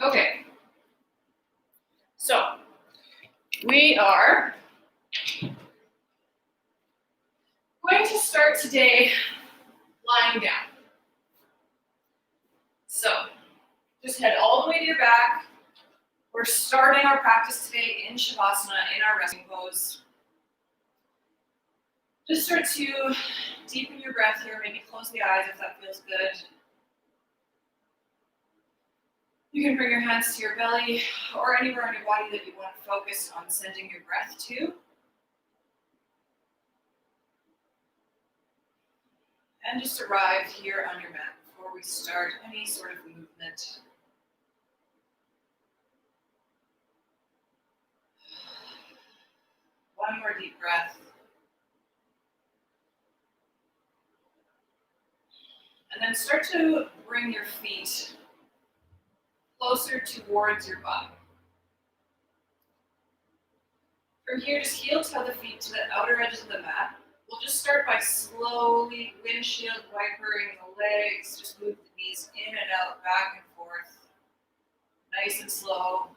Okay. So we are going to start today lying down. So just head all the way to your back. We're starting our practice today in Shavasana, in our resting pose. Just start to deepen your breath here. Maybe close the eyes if that feels good. You can bring your hands to your belly or anywhere on your body that you want to focus on sending your breath to. And just arrive here on your mat before we start any sort of movement. One more deep breath. And then start to bring your feet closer towards your body. From here, just heel toe the feet to the outer edges of the mat. We'll just start by slowly windshield wipering the legs. Just move the knees in and out, back and forth. Nice and slow.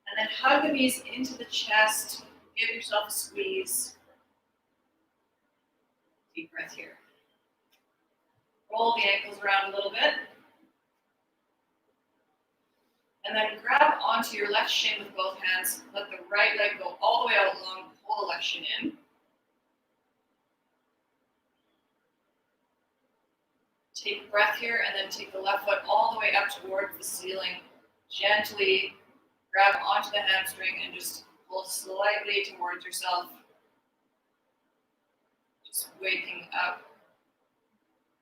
And then hug the knees into the chest. Give yourself a squeeze. Deep breath here. Roll the ankles around a little bit. And then grab onto your left shin with both hands. Let the right leg go all the way out long. Pull the left shin in. Take a breath here and then take the left foot all the way up towards the ceiling. Gently grab onto the hamstring and just pull slightly towards yourself. Just waking up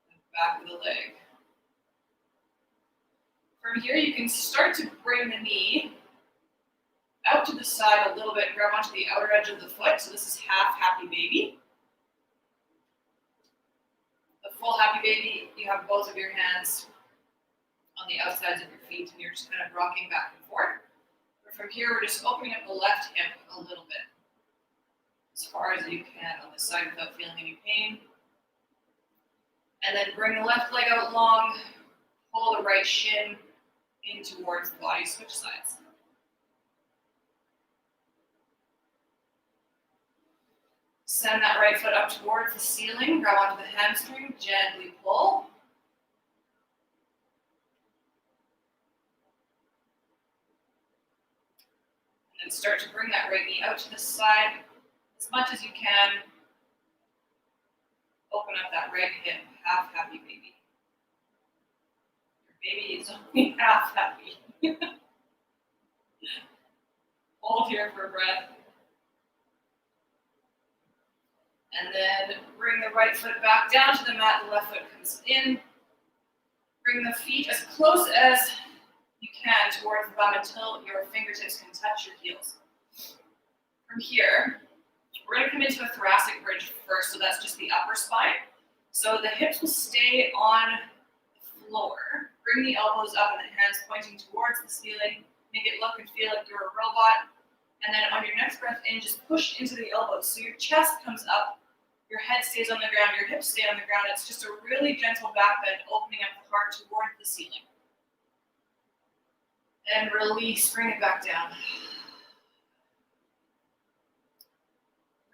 the back of the leg. From here, you can start to bring the knee out to the side a little bit, grab onto the outer edge of the foot. So this is half happy baby. The full happy baby, you have both of your hands on the outsides of your feet and you're just kind of rocking back and forth. But from here, we're just opening up the left hip a little bit, as far as you can on the side without feeling any pain. And then bring the left leg out long, pull the right shin in towards the body, switch sides. Send that right foot up towards the ceiling, grab onto the hamstring, gently pull. And then start to bring that right knee out to the side as much as you can. Open up that right hip, half happy baby. Baby is only half happy. Hold here for a breath. And then bring the right foot back down to the mat. The left foot comes in. Bring the feet as close as you can towards the bum until your fingertips can touch your heels. From here, we're going to come into a thoracic bridge first. So that's just the upper spine. So the hips will stay on the floor. Bring the elbows up and the hands pointing towards the ceiling. Make it look and feel like you're a robot. And then on your next breath in, just push into the elbows. So your chest comes up, your head stays on the ground, your hips stay on the ground. It's just a really gentle back bend, opening up the heart towards the ceiling. And release, bring it back down.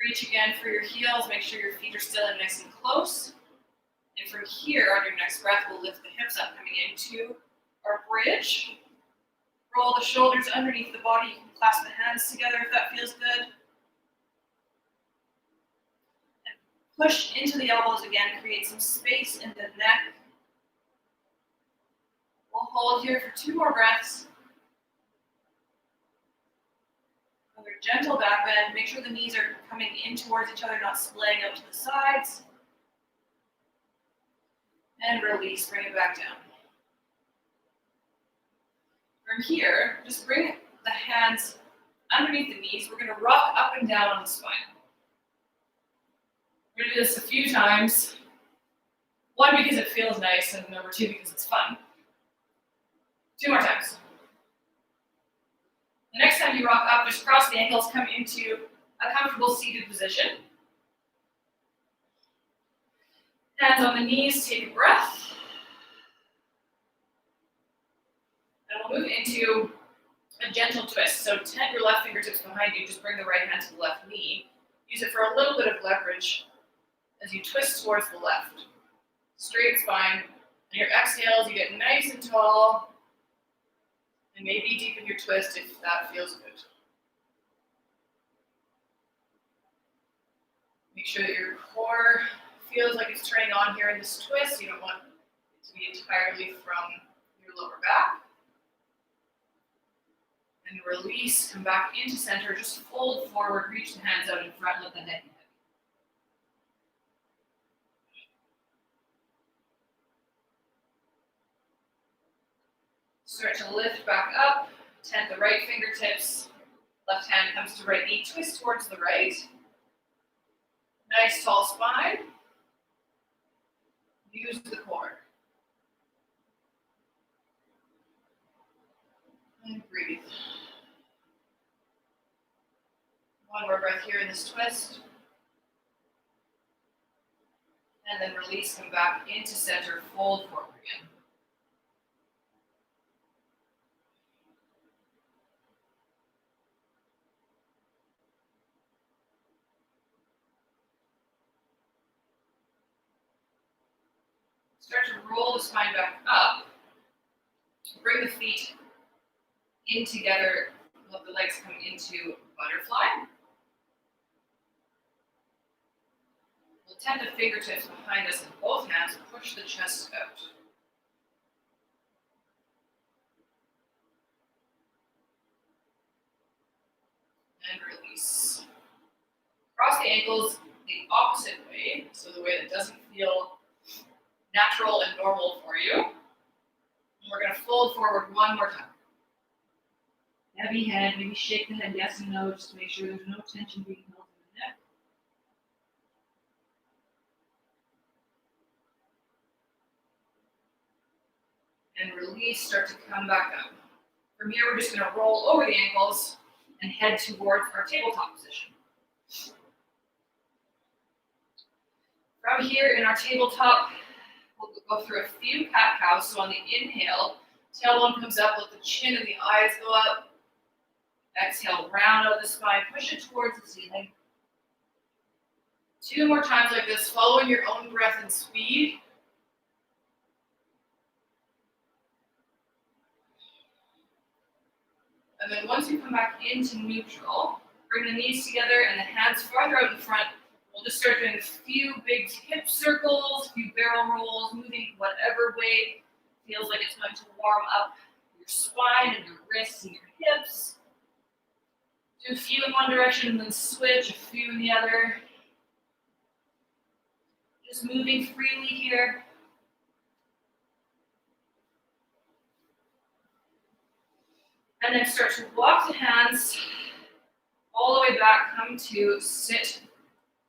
Reach again for your heels. Make sure your feet are still in nice and close. And from here, on your next breath, we'll lift the hips up, coming into our bridge. Roll the shoulders underneath the body. You can clasp the hands together if that feels good. And push into the elbows again. Create some space in the neck. We'll hold here for 2 more breaths. Another gentle back bend. Make sure the knees are coming in towards each other, not splaying out to the sides. And release, bring it back down. From here, just bring the hands underneath the knees. We're going to rock up and down on the spine. We're going to do this a few times. 1, because it feels nice, and number 2, because it's fun. 2 more times. The next time you rock up, just cross the ankles, come into a comfortable seated position. Hands on the knees, take a breath. And we'll move into a gentle twist. So tent your left fingertips behind you, just bring the right hand to the left knee. Use it for a little bit of leverage as you twist towards the left. Straight spine. And your exhales, you get nice and tall. And maybe deepen your twist if that feels good. Make sure that your core feels like it's turning on here in this twist. You don't want it to be entirely from your lower back. And release, come back into center, just fold forward, reach the hands out in front, let the head be heavy. Start to lift back up, tent the right fingertips, left hand comes to right knee, twist towards the right. Nice tall spine. Use the core. And breathe. One more breath here in this twist. And then release, come back into center, fold forward again. Start to roll the spine back up. Bring the feet in together, let the legs come into butterfly. We'll tent the fingertips behind us in both hands, push the chest out. And release. Cross the ankles the opposite way, so the way that doesn't feel natural and normal for you. And we're going to fold forward one more time. Heavy head, maybe shake the head yes and no, just to make sure there's no tension being held in the neck. And release, start to come back up. From here, we're just going to roll over the ankles and head towards our tabletop position. From here in our tabletop, we'll go through a few cat-cows. So on the inhale, tailbone comes up, let the chin and the eyes go up. Exhale, round out the spine, push it towards the ceiling. 2 more times like this, following your own breath and speed. And then once you come back into neutral, bring the knees together and the hands farther out in front. We'll just start doing a few big hip circles, a few barrel rolls, moving whatever way feels like it's going to warm up your spine and your wrists and your hips. Do a few in one direction and then switch, a few in the other. Just moving freely here. And then start to walk the hands all the way back, come to sit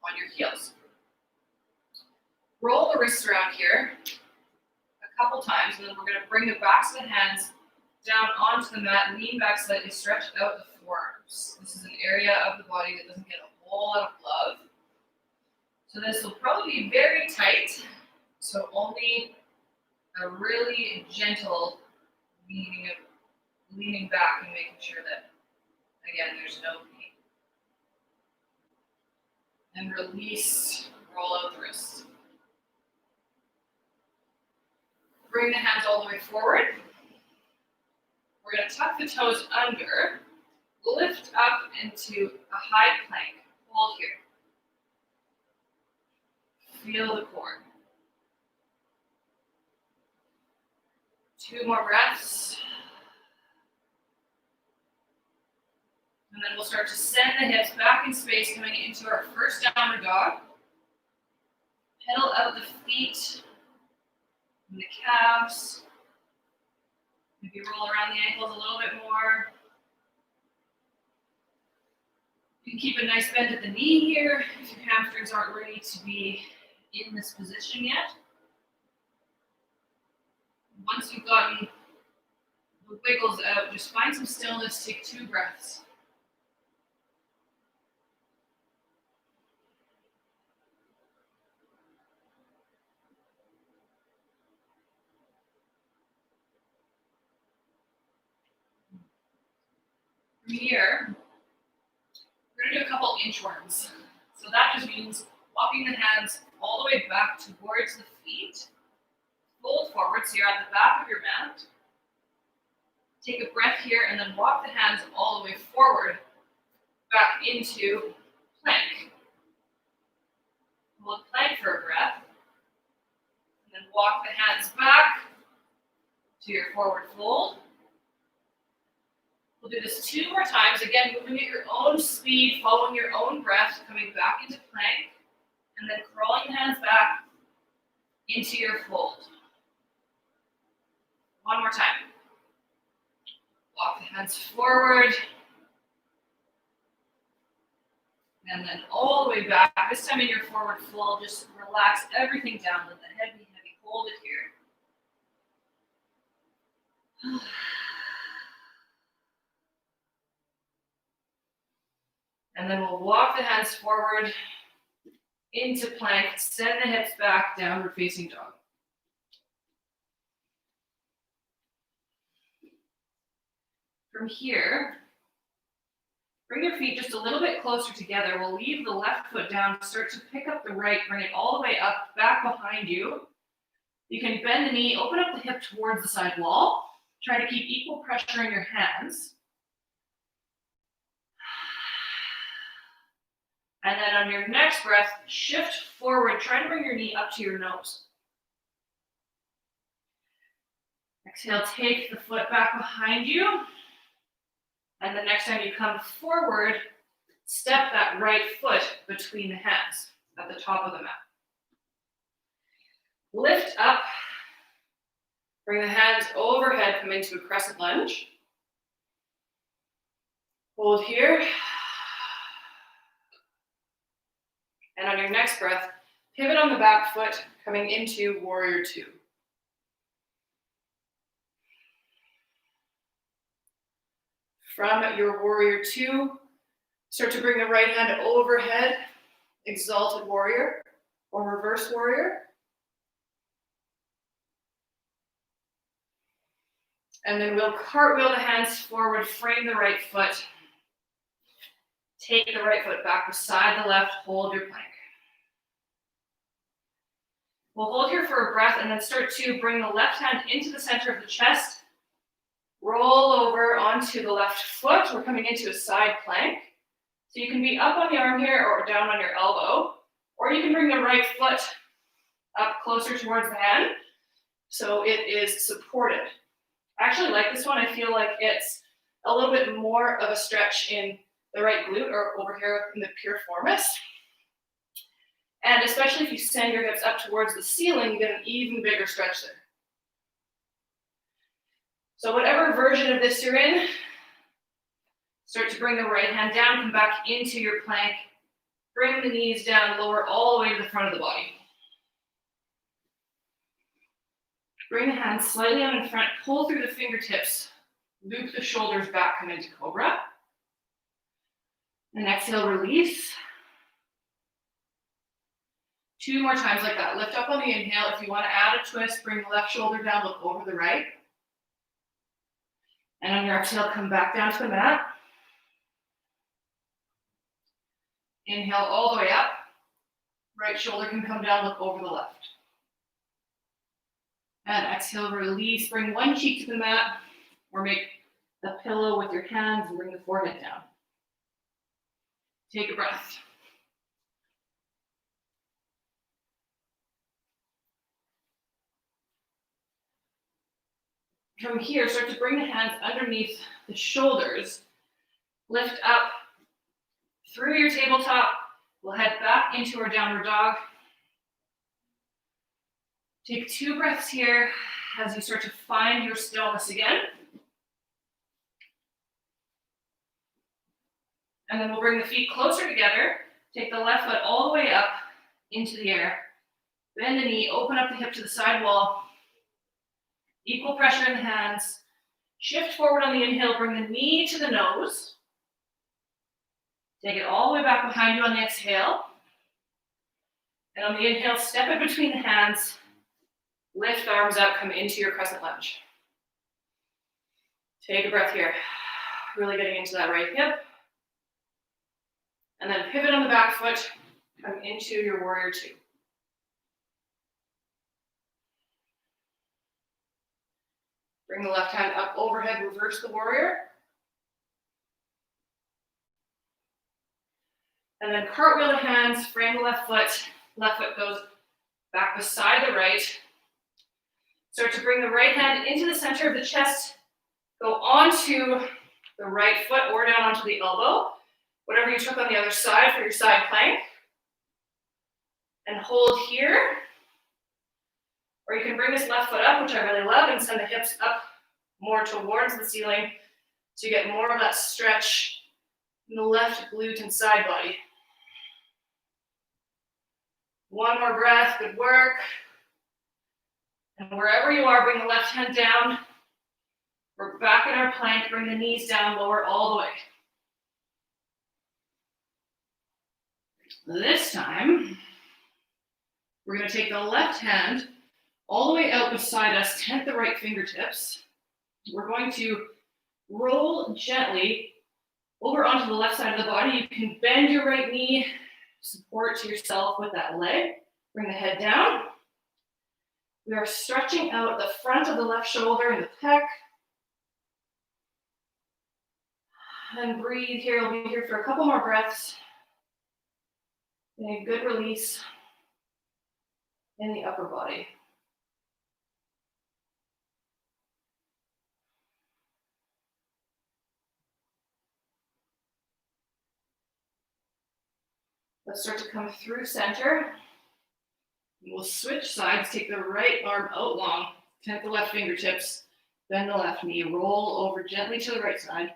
on your heels. Roll the wrists around here a couple times, and then we're going to bring the backs of the hands down onto the mat, lean back slightly, stretch out the forearms. This is an area of the body that doesn't get a whole lot of love. So this will probably be very tight, so only a really gentle leaning back and making sure that, again, there's no pain. And release, roll out the wrists. Bring the hands all the way forward. We're going to tuck the toes under, lift up into a high plank. Hold here. Feel the core. 2 more breaths. And then we'll start to send the hips back in space, coming into our first downward dog. Pedal out the feet and the calves. Maybe roll around the ankles a little bit more. You can keep a nice bend at the knee here if your hamstrings aren't ready to be in this position yet. Once you've gotten the wiggles out, just find some stillness, take 2 breaths. From here, we're gonna do a couple inchworms. So that just means walking the hands all the way back towards the feet. Fold forward so you're at the back of your mat. Take a breath here and then walk the hands all the way forward, back into plank. Hold plank for a breath. And then walk the hands back to your forward fold. We'll do this 2 more times. Again, moving at your own speed, following your own breath, coming back into plank, and then crawling the hands back into your fold. 1 more time. Walk the hands forward. And then all the way back. This time in your forward fold, just relax everything down. Let the head be heavy. Hold it here. And then we'll walk the hands forward into plank. Send the hips back, downward facing dog. From here, bring your feet just a little bit closer together. We'll leave the left foot down, start to pick up the right, bring it all the way up, back behind you. You can bend the knee, open up the hip towards the side wall. Try to keep equal pressure in your hands. And then on your next breath, shift forward. Try to bring your knee up to your nose. Exhale, take the foot back behind you. And the next time you come forward, step that right foot between the hands at the top of the mat. Lift up. Bring the hands overhead, come into a crescent lunge. Hold here. And on your next breath, pivot on the back foot, coming into warrior 2. From your warrior 2, start to bring the right hand overhead, exalted warrior or reverse warrior. And then we'll cartwheel the hands forward, frame the right foot. Take the right foot back beside the left, hold your plank. We'll hold here for a breath and then start to bring the left hand into the center of the chest. Roll over onto the left foot. We're coming into a side plank. So you can be up on the arm here or down on your elbow, or you can bring the right foot up closer towards the hand so it is supported. I actually like this one. I feel like it's a little bit more of a stretch in the right glute or over here in the piriformis. And especially if you send your hips up towards the ceiling, you get an even bigger stretch there. So whatever version of this you're in, start to bring the right hand down, come back into your plank, bring the knees down, lower all the way to the front of the body. Bring the hands slightly out in front, pull through the fingertips, loop the shoulders back, come into cobra. And exhale, release. 2 more times like that. Lift up on the inhale. If you want to add a twist, bring the left shoulder down, look over the right. And on your exhale, come back down to the mat. Inhale all the way up. Right shoulder can come down, look over the left. And exhale, release. Bring one cheek to the mat or make a pillow with your hands and bring the forehead down. Take a breath. From here, start to bring the hands underneath the shoulders. Lift up through your tabletop. We'll head back into our downward dog. Take 2 breaths here as you start to find your stillness again. And then we'll bring the feet closer together. Take the left foot all the way up into the air. Bend the knee, open up the hip to the side wall. Equal pressure in the hands. Shift forward on the inhale, bring the knee to the nose. Take it all the way back behind you on the exhale. And on the inhale, step it between the hands. Lift arms up, come into your crescent lunge. Take a breath here. really getting into that right hip. And then pivot on the back foot, come into your warrior two. Bring the left hand up overhead, reverse the warrior. And then cartwheel the hands, frame the left foot goes back beside the right. Start to bring the right hand into the center of the chest, go onto the right foot or down onto the elbow, whatever you took on the other side for your side plank. And hold here. Or you can bring this left foot up, which I really love, and send the hips up more towards the ceiling so you get more of that stretch in the left glute and side body. One more breath, good work. And wherever you are, bring the left hand down. We're back in our plank, bring the knees down, lower all the way. This time, we're going to take the left hand all the way out beside us, tent the right fingertips. We're going to roll gently over onto the left side of the body. You can bend your right knee, support to yourself with that leg. Bring the head down. We are stretching out the front of the left shoulder and the pec. And breathe here. We'll be here for a couple more breaths. And a good release in the upper body. Let's start to come through center. We'll switch sides, take the right arm out long, tent the left fingertips, bend the left knee, roll over gently to the right side,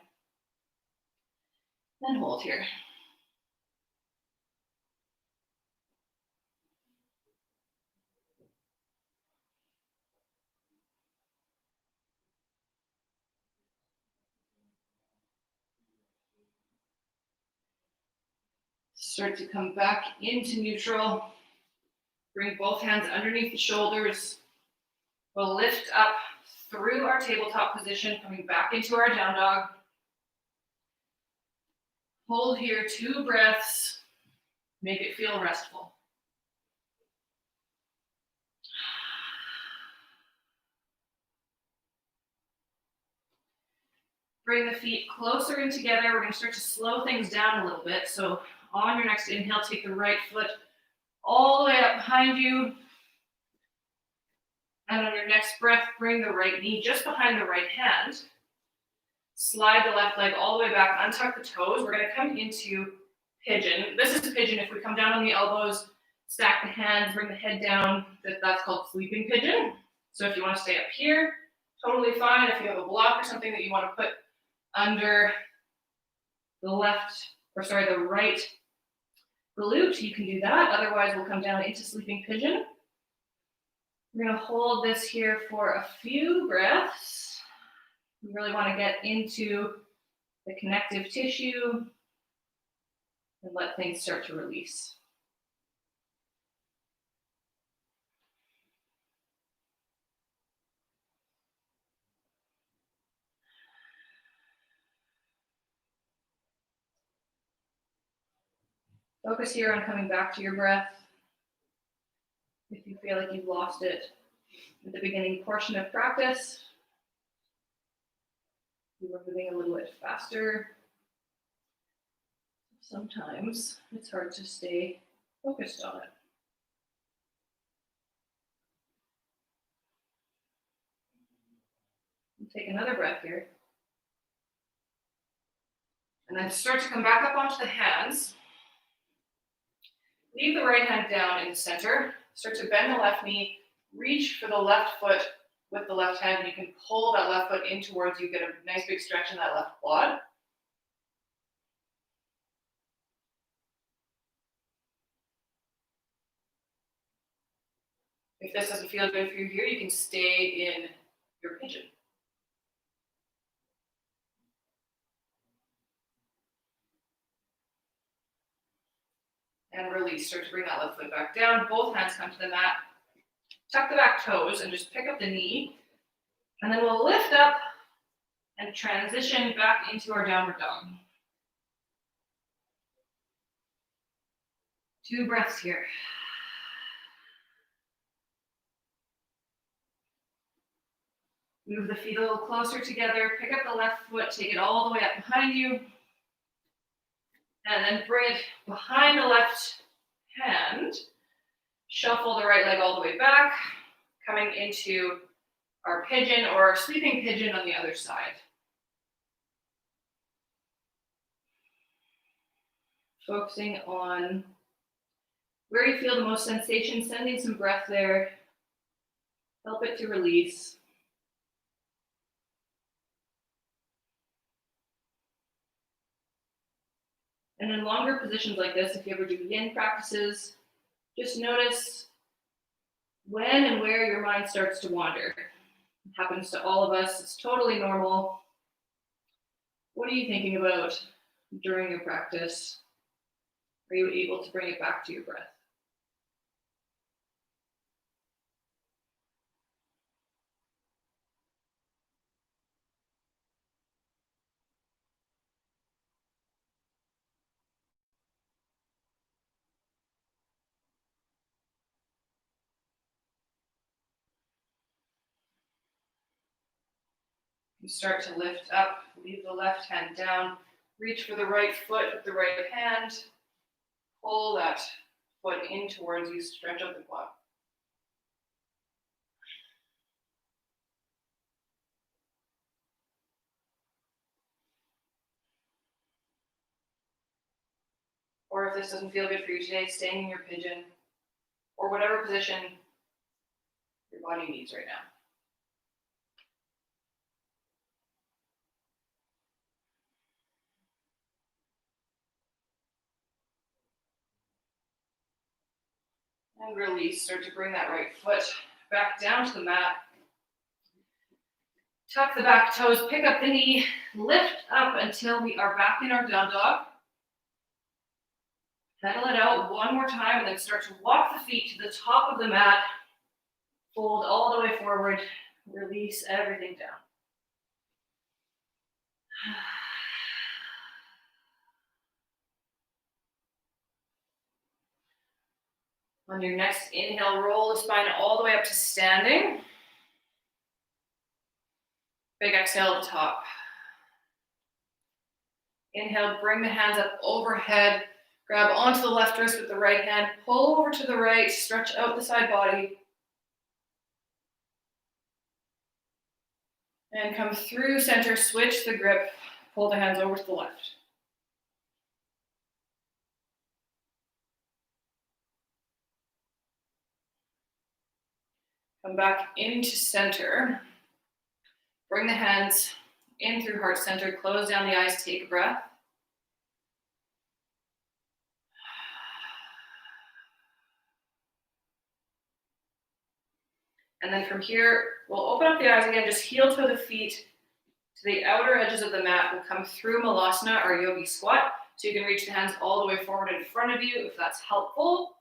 and hold here. Start to come back into neutral. Bring both hands underneath the shoulders. We'll lift up through our tabletop position, coming back into our down dog. Hold here 2 breaths. Make it feel restful. Bring the feet closer in together. We're going to start to slow things down a little bit. So on your next inhale, take the right foot all the way up behind you. And on your next breath, bring the right knee just behind the right hand. Slide the left leg all the way back, untuck the toes. We're going to come into pigeon. This is pigeon. If we come down on the elbows, stack the hands, bring the head down, that's called sleeping pigeon. So if you want to stay up here, totally fine. If you have a block or something that you want to put under the right glute, you can do that. Otherwise, we'll come down into sleeping pigeon. We're going to hold this here for a few breaths. We really want to get into the connective tissue and let things start to release. Focus here on coming back to your breath. If you feel like you've lost it at the beginning portion of practice, you were moving a little bit faster. Sometimes it's hard to stay focused on it. Take another breath here. And then start to come back up onto the hands. Leave the right hand down in the center. Start to bend the left knee. Reach for the left foot with the left hand. You can pull that left foot in towards you. Get a nice big stretch in that left quad. If this doesn't feel good for you here, you can stay in your pigeon. And release. Start to bring that left foot back down. Both hands come to the mat. Tuck the back toes and just pick up the knee. And then we'll lift up And transition back into our downward dog. 2 breaths here. Move the feet a little closer together. Pick up the left foot, take it all the way up behind you. And then bring it behind the left hand. Shuffle the right leg all the way back, coming into our pigeon or our sleeping pigeon on the other side. Focusing on where you feel the most sensation, sending some breath there. Help it to release. And in longer positions like this, if you ever do yin practices, just notice when and where your mind starts to wander. It happens to all of us. It's totally normal. What are you thinking about during your practice? Are you able to bring it back to your breath? You start to lift up, leave the left hand down, reach for the right foot with the right hand, pull that foot in towards you, stretch out the quad. Or if this doesn't feel good for you today, staying in your pigeon, or whatever position your body needs right now. And release, start to bring that right foot back down to the mat. Tuck the back toes, pick up the knee, lift up until we are back in our down dog. Pedal it out one more time and then start to walk the feet to the top of the mat. Fold all the way forward, release everything down. On your next inhale, roll the spine all the way up to standing. Big exhale at the top. Inhale, bring the hands up overhead. Grab onto the left wrist with the right hand. Pull over to the right, stretch out the side body. And come through center, switch the grip. Pull the hands over to the left. Come back into center. Bring the hands in through heart center. Close down the eyes, take a breath. And then from here, we'll open up the eyes again, just heel toe the feet to the outer edges of the mat. We'll come through Malasana or yogi squat. So you can reach the hands all the way forward in front of you if that's helpful.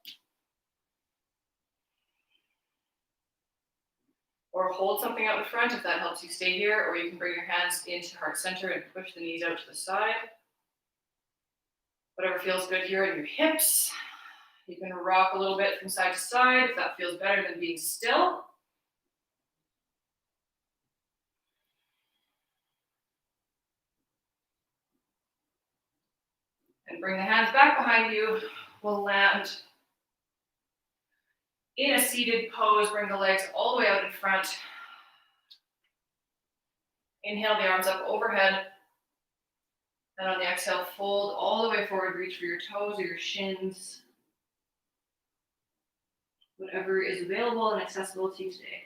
Or hold something out in front if that helps you stay here. Or you can bring your hands into heart center and push the knees out to the side. Whatever feels good here in your hips. You can rock a little bit from side to side if that feels better than being still. And bring the hands back behind you. We'll land in a seated pose. Bring the legs all the way out in front. Inhale the arms up overhead. And on the exhale, fold all the way forward. Reach for your toes or your shins. Whatever is available and accessible to you today.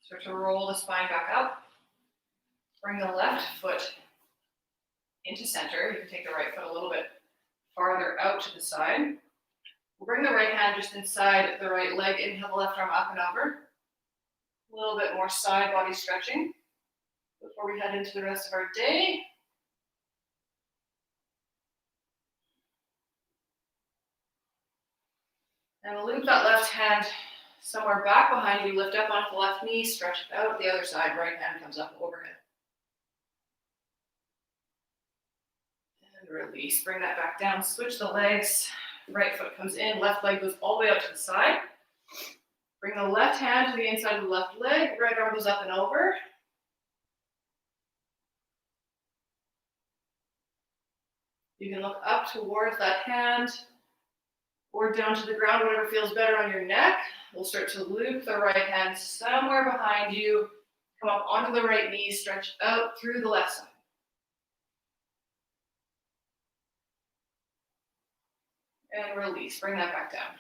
Start to roll the spine back up. Bring the left foot into center. You can take the right foot a little bit farther out to the side. We'll bring the right hand just inside the right leg. Inhale the left arm up and over. A little bit more side body stretching before we head into the rest of our day. And loop that left hand somewhere back behind you. Lift up onto the left knee, stretch it out. The other side, right hand comes up overhead. And release. Bring that back down. Switch the legs. Right foot comes in. Left leg goes all the way out to the side. Bring the left hand to the inside of the left leg. Right arm goes up and over. You can look up towards that hand or down to the ground, whatever feels better on your neck. We'll start to loop the right hand somewhere behind you. Come up onto the right knee, stretch out through the left side. And release, bring that back down.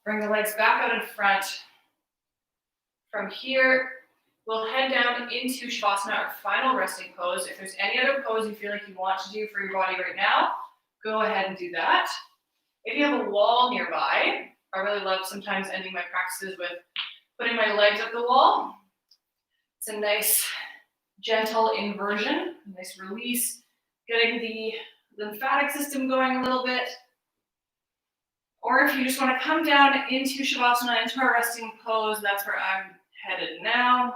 Bring the legs back out in front. From here, we'll head down into Shavasana, our final resting pose. If there's any other pose you feel like you want to do for your body right now, go ahead and do that. If you have a wall nearby, I really love sometimes ending my practices with putting my legs up the wall. It's a nice, gentle inversion, a nice release, getting the lymphatic system going a little bit. Or if you just want to come down into Shavasana, into our resting pose, that's where I'm headed now.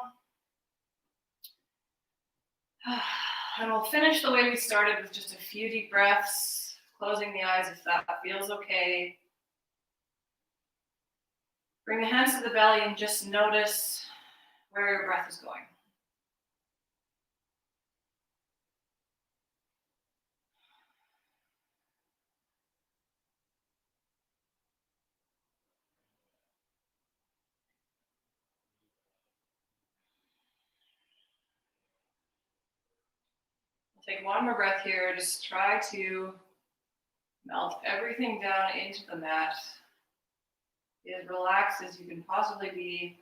And we'll finish the way we started with just a few deep breaths, closing the eyes if that feels okay. Bring the hands to the belly and just notice where your breath is going. Take one more breath here. Just try to melt everything down into the mat. Be as relaxed as you can possibly be.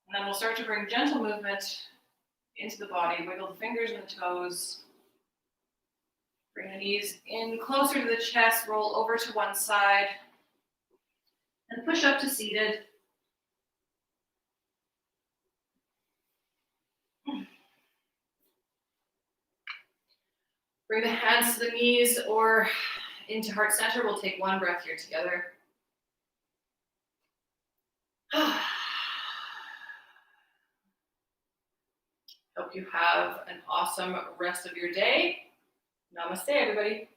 And then we'll start to bring gentle movement into the body. Wiggle the fingers and the toes. Bring the knees in closer to the chest. Roll over to one side. And push up to seated. Bring the hands to the knees or into heart center. We'll take one breath here together. Hope you have an awesome rest of your day. Namaste, everybody.